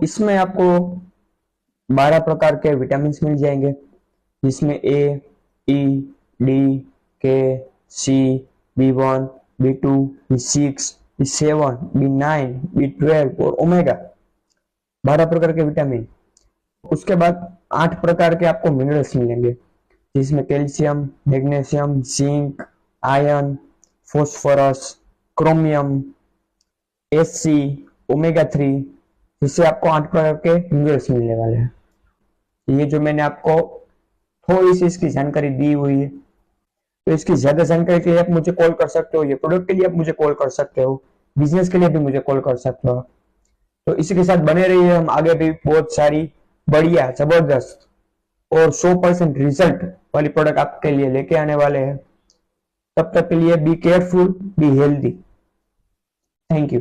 इसमें आपको 12 प्रकार के विटामिन मिल जाएंगे, जिसमें ए, ई, डी, के, सी, B1, B2, B6, B7, B9, B12 और ओमेगा, 12 प्रकार के विटामिन। उसके बाद 8 प्रकार के आपको मिनरल्स मिलेंगे, जिसमें calcium, magnesium, zinc, iron, phosphorus, chromium, SC, omega 3, जिससे आपको 8 प्रकार के मिनरल्स मिलने वाले हैं। ये जो मैंने आपको थोड़ी सी इसकी जानकारी दी हुई है, तो इसकी ज्यादा जानकारी के लिए आप मुझे कॉल कर सकते हो, ये प्रोडक्ट के लिए आप मुझे कॉल कर सकते हो, बिजनेस के लिए भी मुझे कॉल कर सकते हो। तो इसी के साथ बने रहिए, हम आगे भी बहुत सारी बढ़िया, जबरदस्त और 100% रिजल्ट वाली प्रोडक्ट आपके लिए लेके आने वाले हैं। तब तक के लिए be careful, be healthy. Thank you.